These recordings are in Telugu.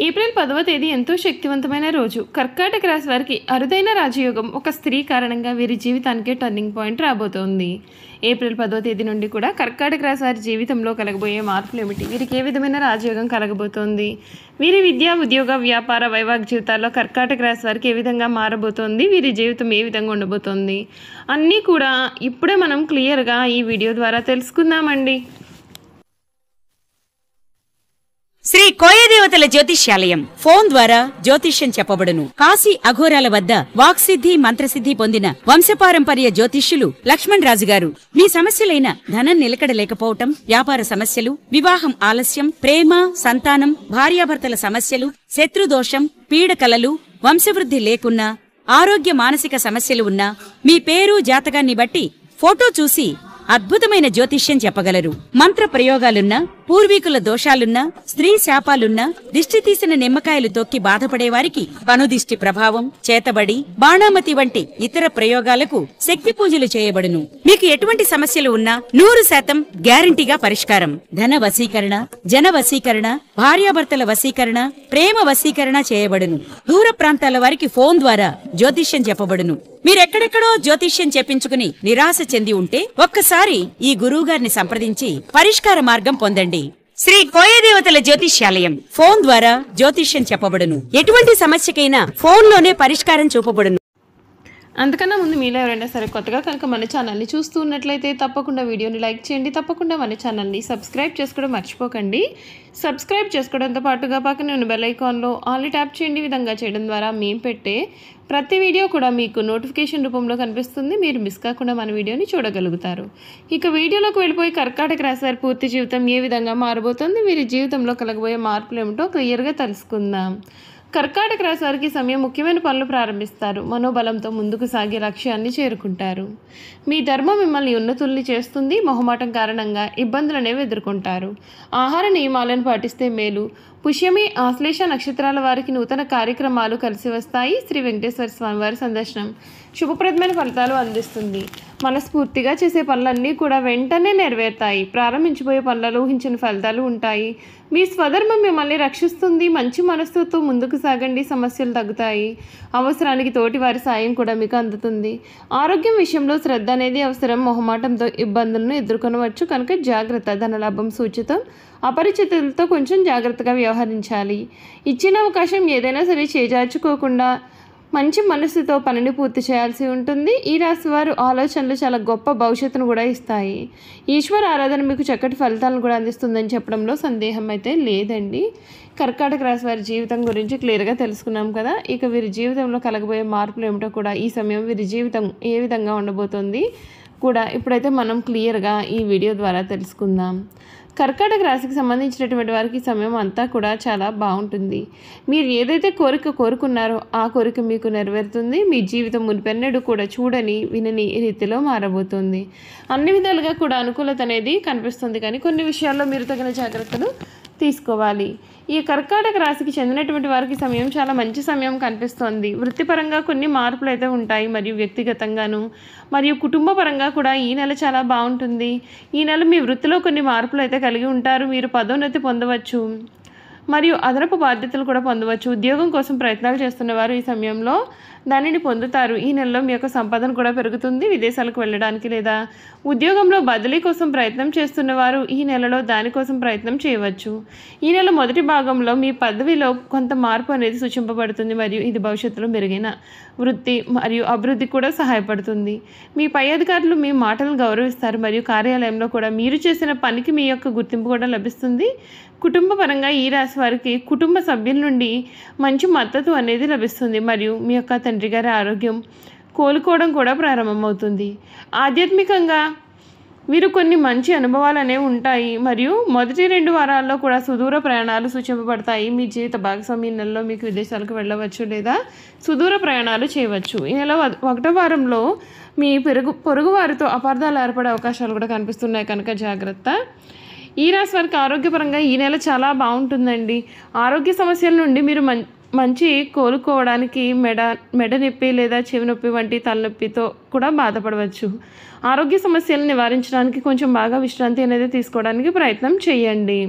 ఏప్రిల్ 10వ తేదీ ఎంతో శక్తివంతమైన రోజు. కర్కాటక రాశి వారికి అరుదైన రాజయోగం ఒక స్త్రీ కారణంగా వీరి జీవితానికి టర్నింగ్ పాయింట్ రాబోతోంది. ఏప్రిల్ 10వ తేదీ నుండి కూడా కర్కాటక రాశి వారి జీవితంలో కలగబోయే మార్పులు ఏమిటి, వీరికి ఏ విధమైన రాజయోగం కలగబోతోంది, వీరి విద్య, ఉద్యోగ, వ్యాపార, వైవాహిక జీవితాల్లో కర్కాటక రాశి వారికి ఏ విధంగా మారబోతోంది, వీరి జీవితం ఏ విధంగా ఉండబోతోంది అన్నీ కూడా ఇప్పుడే మనం క్లియర్గా ఈ వీడియో ద్వారా తెలుసుకుందామండి. శ్రీ కోయదేవతల జ్యోతిష్యాలయం ఫోన్ ద్వారా జ్యోతిష్యం చెప్పబడును. కాశీ అఘోరాల వద్ద వాక్సిద్ధి, మంత్రసిద్ధి పొందిన వంశపారంపర్య జ్యోతిష్యులు లక్ష్మణ్ రాజు గారు మీ సమస్యలైన ధనం నిలకడ లేకపోవటం, వ్యాపార సమస్యలు, వివాహం ఆలస్యం, ప్రేమ, సంతానం, భార్యాభర్తల సమస్యలు, శత్రుదోషం, పీడకలలు, వంశవృద్ధి లేకున్నా, ఆరోగ్య మానసిక సమస్యలు ఉన్నా మీ పేరు జాతకాన్ని బట్టి ఫోటో చూసి అద్భుతమైన జ్యోతిష్యం చెప్పగలరు. మంత్ర ప్రయోగాలున్నా, పూర్వీకుల దోషాలున్నా, స్త్రీ శాపాలున్నా, దిష్టి తీసిన నిమ్మకాయలు తొక్కి బాధపడేవారికి కనుదిష్టి ప్రభావం, చేతబడి, బాణామతి వంటి ఇతర ప్రయోగాలకు శక్తి పూజలు చేయబడును. మీకు ఎటువంటి సమస్యలు ఉన్నా 100% గ్యారంటీగా పరిష్కారం. ధన వశీకరణ, జన వశీకరణ, భార్యాభర్తల వశీకరణ, ప్రేమ వశీకరణ చేయబడును. దూర ప్రాంతాల వారికి ఫోన్ ద్వారా జ్యోతిష్యం చెప్పబడును. మీరెక్కడెక్కడో జ్యోతిష్యం చెప్పించుకుని నిరాశ చెంది ఉంటే ఒక్కసారి ఈ గురువుగారిని సంప్రదించి పరిష్కార మార్గం పొందండి. శ్రీ కోయదేవతల జ్యోతిష్యాలయం ఫోన్ ద్వారా జ్యోతిష్యం చెప్పబడును. ఎటువంటి సమస్యకైనా ఫోన్లోనే పరిష్కారం చూపబడును. అంతకన్నా ముందు మీలో ఎవరైనా సరే కొత్తగా కనుక మన ఛానల్ని చూస్తూ ఉన్నట్లయితే తప్పకుండా వీడియోని లైక్ చేయండి. తప్పకుండా మన ఛానల్ని సబ్స్క్రైబ్ చేసుకోవడం మర్చిపోకండి. సబ్స్క్రైబ్ చేసుకోవడంతో పాటుగా పక్కన ఉన్న బెల్ ఐకాన్లో ఆల్ ట్యాప్ చేయండి. ఈ విధంగా చేయడం ద్వారా మేము పెట్టే ప్రతి వీడియో కూడా మీకు నోటిఫికేషన్ రూపంలో కనిపిస్తుంది. మీరు మిస్ కాకుండా మన వీడియోని చూడగలుగుతారు. ఇక వీడియోలోకి వెళ్ళిపోయి కర్కాటక రాశి వారి పూర్తి జీవితం ఏ విధంగా మారబోతుంది, వీరి జీవితంలో కలగబోయే మార్పులు ఏమిటో క్లియర్గా తెలుసుకుందాం. కర్కాటక రాశి వారికి సమయం ముఖ్యమైన పనులు ప్రారంభిస్తారు. మనోబలంతో ముందుకు సాగే లక్ష్యాన్ని చేరుకుంటారు. మీ ధర్మం మిమ్మల్ని ఉన్నతుల్ని చేస్తుంది. మొహమాటం కారణంగా ఇబ్బందులనేవి ఎదుర్కొంటారు. ఆహార నియమాలను పాటిస్తే మేలు. పుష్యమి, ఆశ్లేష నక్షత్రాల వారికి నూతన కార్యక్రమాలు కలిసి వస్తాయి. శ్రీ వెంకటేశ్వర స్వామి వారి సందర్శనం శుభప్రదమైన ఫలితాలు అందిస్తుంది. మనస్ఫూర్తిగా చేసే పనులన్నీ కూడా వెంటనే నెరవేరుతాయి. ప్రారంభించబోయే పనులలో ఊహించిన ఫలితాలు ఉంటాయి. మీ స్వధర్మం మిమ్మల్ని రక్షిస్తుంది. మంచి మనస్సుతో ముందుకు సాగండి, సమస్యలు తగ్గుతాయి. అవసరానికి తోటి వారి సాయం కూడా మీకు అందుతుంది. ఆరోగ్యం విషయంలో శ్రద్ధ అనేది అవసరం. మొహమాటంతో ఇబ్బందులను ఎదుర్కొనవచ్చు కనుక జాగ్రత్త. ధనలాభం సూచితం. అపరిచితులతో కొంచెం జాగ్రత్తగా వ్యవహరించాలి. ఇచ్చిన అవకాశం ఏదైనా సరే చేజార్చుకోకుండా మంచి మనసుతో పనిని పూర్తి చేయాల్సి ఉంటుంది. ఈ రాశి వారు ఆలోచనలు చాలా గొప్ప భవిష్యత్తును కూడా ఇస్తాయి. ఈశ్వర ఆరాధన మీకు చక్కటి ఫలితాలను కూడా అందిస్తుందని చెప్పడంలో సందేహం అయితే లేదండి. కర్కాటక రాశి వారి జీవితం గురించి క్లియర్గా తెలుసుకున్నాం కదా. ఇక వీరి జీవితంలో కలగబోయే మార్పులు ఏమిటో కూడా, ఈ సమయం వీరి జీవితం ఏ విధంగా ఉండబోతోంది కూడా ఇప్పుడైతే మనం క్లియర్గా ఈ వీడియో ద్వారా తెలుసుకుందాం. కర్కాటక రాశికి సంబంధించినటువంటి వారికి సమయం అంతా కూడా చాలా బాగుంటుంది. మీరు ఏదైతే కోరిక కోరుకున్నారో ఆ కోరిక మీకు నెరవేరుతుంది. మీ జీవితం మునిపెన్నడూ కూడా చూడని వినని రీతిలో మారబోతుంది. అన్ని విధాలుగా కూడా అనుకూలత అనేది కనిపిస్తుంది. కానీ కొన్ని విషయాల్లో మీరు తగిన జాగ్రత్తలు తీసుకోవాలి. ఈ కర్కాటక రాశికి చెందినటువంటి వారికి సమయం చాలా మంచి సమయం కనిపిస్తోంది. వృత్తిపరంగా కొన్ని మార్పులు అయితే ఉంటాయి, మరియు వ్యక్తిగతంగాను మరియు కుటుంబ పరంగా కూడా ఈ నెల చాలా బాగుంటుంది. ఈ నెల మీ వృత్తిలో కొన్ని మార్పులు అయితే కలిగి ఉంటారు. మీరు పదోన్నతి పొందవచ్చు మరియు అదనపు బాధ్యతలు కూడా పొందవచ్చు. ఉద్యోగం కోసం ప్రయత్నాలు చేస్తున్నవారు ఈ సమయంలో దానిని పొందుతారు. ఈ నెలలో మీ యొక్క సంపాదన కూడా పెరుగుతుంది. విదేశాలకు వెళ్ళడానికి లేదా ఉద్యోగంలో బదిలీ కోసం ప్రయత్నం చేస్తున్నవారు ఈ నెలలో దానికోసం ప్రయత్నం చేయవచ్చు. ఈ నెల మొదటి భాగంలో మీ పదవిలో కొంత మార్పు అనేది సూచింపబడుతుంది మరియు ఇది భవిష్యత్తులో మెరుగైన వృత్తి మరియు అభివృద్ధి కూడా సహాయపడుతుంది. మీ పై అధికారులు మీ మాటలను గౌరవిస్తారు మరియు కార్యాలయంలో కూడా మీరు చేసిన పనికి మీ యొక్క గుర్తింపు కూడా లభిస్తుంది. కుటుంబ పరంగా ఈ రాశి వారికి కుటుంబ సభ్యుల నుండి మంచి మద్దతు అనేది లభిస్తుంది మరియు మీ యొక్క తండ్రి గారి ఆరోగ్యం కోలుకోవడం కూడా ప్రారంభమవుతుంది. ఆధ్యాత్మికంగా వీరు కొన్ని మంచి అనుభవాలు అనేవి ఉంటాయి మరియు మొదటి 2 వారాల్లో కూడా సుదూర ప్రయాణాలు సూచింపబడతాయి. మీ జీవిత భాగస్వామి నెలలో మీకు విదేశాలకు వెళ్ళవచ్చు లేదా సుదూర ప్రయాణాలు చేయవచ్చు. ఈ నెల 1వ వారంలో మీ పొరుగు వారితో అపార్థాలు ఏర్పడే అవకాశాలు కూడా కనిపిస్తున్నాయి కనుక జాగ్రత్త. ఈ రాశి వారికి ఆరోగ్యపరంగా ఈ నెల చాలా బాగుంటుందండి. ఆరోగ్య సమస్యల నుండి మీరు మంచి కోలుకోవడానికి మెడ నొప్పి లేదా చెవి నొప్పి వంటి తలనొప్పితో కూడా బాధపడవచ్చు. ఆరోగ్య సమస్యలను నివారించడానికి కొంచెం బాగా విశ్రాంతి అనేది తీసుకోవడానికి ప్రయత్నం చేయండి.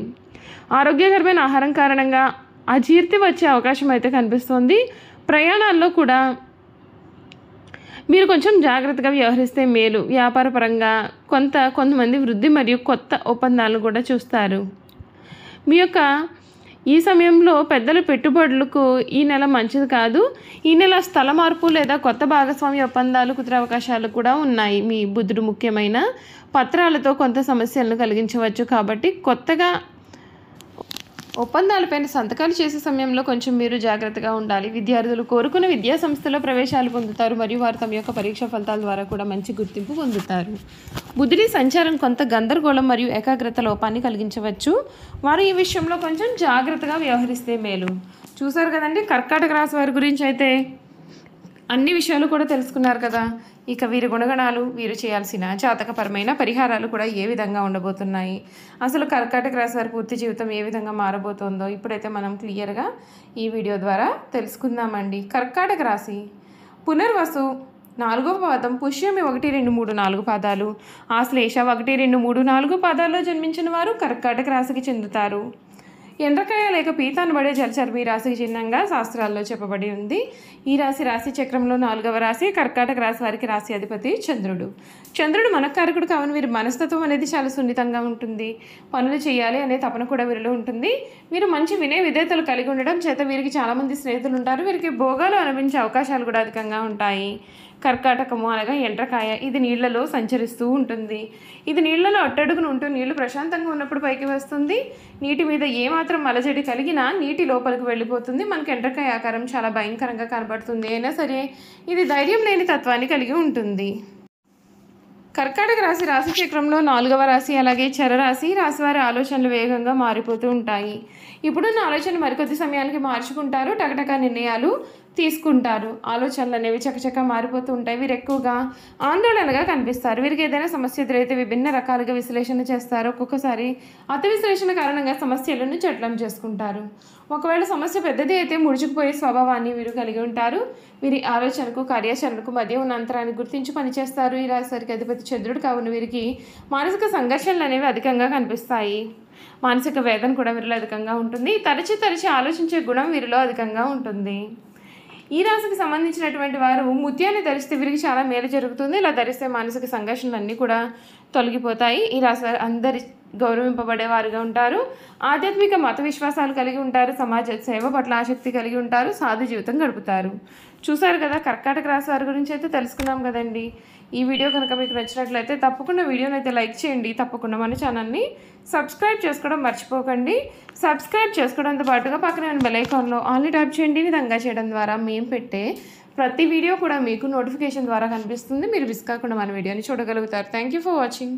ఆరోగ్యకరమైన ఆహారం కారణంగా అజీర్తి వచ్చే అవకాశం అయితే కనిపిస్తోంది. ప్రయాణాల్లో కూడా మీరు కొంచెం జాగ్రత్తగా వ్యవహరిస్తే మేలు. వ్యాపారపరంగా కొంతమంది వృద్ధి మరియు కొత్త ఒప్పందాలను కూడా చూస్తారు. మీ యొక్క ఈ సమయంలో పెద్దల పెట్టుబడులకు ఈ నెల మంచిది కాదు. ఈ నెల స్థల మార్పు లేదా కొత్త భాగస్వామ్య ఒప్పందాలు కుదిరే అవకాశాలు కూడా ఉన్నాయి. మీ బుధుడు ముఖ్యమైన పత్రాలతో కొంత సమస్యలను కలిగించవచ్చు. కాబట్టి కొత్తగా ఒప్పందాలపైన సంతకాలు చేసే సమయంలో కొంచెం మీరు జాగ్రత్తగా ఉండాలి. విద్యార్థులు కోరుకున్న విద్యా సంస్థలో ప్రవేశాలు పొందుతారు మరియు వారు తమ యొక్క పరీక్షా ఫలితాల ద్వారా కూడా మంచి గుర్తింపు పొందుతారు. బుధుడి సంచారం కొంత గందరగోళం మరియు ఏకాగ్రత లోపాన్ని కలిగించవచ్చు. వారు ఈ విషయంలో కొంచెం జాగ్రత్తగా వ్యవహరిస్తే మేలు. చూసారు కదండి, కర్కాటక రాశి వారి గురించి అయితే అన్ని విషయాలు కూడా తెలుసుకున్నారు కదా. ఇక వీరి గుణగణాలు, వీరు చేయాల్సిన జాతకపరమైన పరిహారాలు కూడా ఏ విధంగా ఉండబోతున్నాయి, అసలు కర్కాటక రాశి వారి పూర్తి జీవితం ఏ విధంగా మారబోతుందో ఇప్పుడైతే మనం క్లియర్గా ఈ వీడియో ద్వారా తెలుసుకుందామండి. కర్కాటక రాశి పునర్వసు 4వ పాదం, పుష్యమి 1, 2, 3, 4 పాదాలు, ఆశ్లేష 1, 2, 3, 4 పాదాల్లో జన్మించిన వారు కర్కాటక రాశికి చెందుతారు. ఎండ్రకాయ లేక పీతాన్ని పడే జలచర్మి రాశికి చిహ్నంగా శాస్త్రాల్లో చెప్పబడి ఉంది. ఈ రాశి చక్రంలో 4వ రాశి. కర్కాటక రాశి వారికి రాశి అధిపతి చంద్రుడు. చంద్రుడు మనకారకుడు కావున వీరి మనస్తత్వం అనేది చాలా సున్నితంగా ఉంటుంది. పనులు చేయాలి అనే తపన కూడా వీరిలో ఉంటుంది. వీరు మంచి వినయ విధేయతలు కలిగి ఉండడం చేత వీరికి చాలామంది స్నేహితులు ఉంటారు. వీరికి భోగాలు అనుభవించే అవకాశాలు కూడా అధికంగా ఉంటాయి. కర్కాటకము అనగా ఎండ్రకాయ, ఇది నీళ్లలో సంచరిస్తూ ఉంటుంది. ఇది నీళ్లలో అట్టడుగును ఉంటూ నీళ్లు ప్రశాంతంగా ఉన్నప్పుడు పైకి వస్తుంది. నీటి మీద ఏమాత్రం అలజడి కలిగినా నీటి లోపలికి వెళ్ళిపోతుంది. మనకి ఎండ్రకాయ ఆకారం చాలా భయంకరంగా కనబడుతుంది. అయినా సరే ఇది ధైర్యం లేని తత్వాన్ని కలిగి ఉంటుంది. కర్కాటక రాశి చక్రంలో 4వ రాశి. అలాగే చరరాశి రాశివారి ఆలోచనలు వేగంగా మారిపోతూ ఉంటాయి. ఇప్పుడున్న ఆలోచనలు మరికొద్ది సమయానికి మార్చుకుంటారు. టకటక నిర్ణయాలు తీసుకుంటారు. ఆలోచనలు అనేవి చకచక మారిపోతూ ఉంటాయి. వీరు ఎక్కువగా ఆందోళనగా కనిపిస్తారు. వీరికి ఏదైనా సమస్య ఎదురైతే విభిన్న రకాలుగా విశ్లేషణ చేస్తారు. ఒక్కొక్కసారి అతి విశ్లేషణ కారణంగా సమస్యలను జటిలం చేసుకుంటారు. ఒకవేళ సమస్య పెద్దది అయితే ముడుచుకుపోయే స్వభావాన్ని వీరు కలిగి ఉంటారు. వీరి ఆలోచనకు కార్యాచరణకు మధ్య ఉన్న అంతరాన్ని గుర్తించి పనిచేస్తారు. ఈ రాశి వారికి అధిపతి చంద్రుడు కావున వీరికి మానసిక సంఘర్షణలు అనేవి అధికంగా కనిపిస్తాయి. మానసిక వేదన కూడా వీరిలో అధికంగా ఉంటుంది. తరచి ఆలోచించే గుణం వీరిలో అధికంగా ఉంటుంది. ఈ రాశికి సంబంధించినటువంటి వారు ముత్యాన్ని ధరిస్తే వీరికి చాలా మేలు జరుగుతుంది. ఇలా ధరిస్తే మానసిక సంఘర్షణలు అన్నీ కూడా తొలగిపోతాయి. ఈ రాశి వారు అందరి గౌరవింపబడేవారుగా ఉంటారు. ఆధ్యాత్మిక మత విశ్వాసాలు కలిగి ఉంటారు. సమాజ సేవ పట్ల ఆసక్తి కలిగి ఉంటారు. సాధు జీవితం గడుపుతారు. చూసారు కదా, కర్కాటక రాశి వారి గురించి అయితే తెలుసుకున్నాం కదండి. ఈ వీడియో కనుక మీకు నచ్చినట్లయితే తప్పకుండా వీడియోని అయితే లైక్ చేయండి. తప్పకుండా మన ఛానల్ని సబ్స్క్రైబ్ చేసుకోవడం మర్చిపోకండి. సబ్స్క్రైబ్ చేసుకోవడంతో పాటుగా పక్కన ఉన్న బెల్ ఐకాన్లో ఆల్ని ట్యాప్ చేయండి. ఈ విధంగా చేయడం ద్వారా మేము పెట్టే ప్రతి వీడియో కూడా మీకు నోటిఫికేషన్ ద్వారా కనిపిస్తుంది. మీరు మిస్ కాకుండా మన వీడియోని చూడగలుగుతారు. Thank you for watching.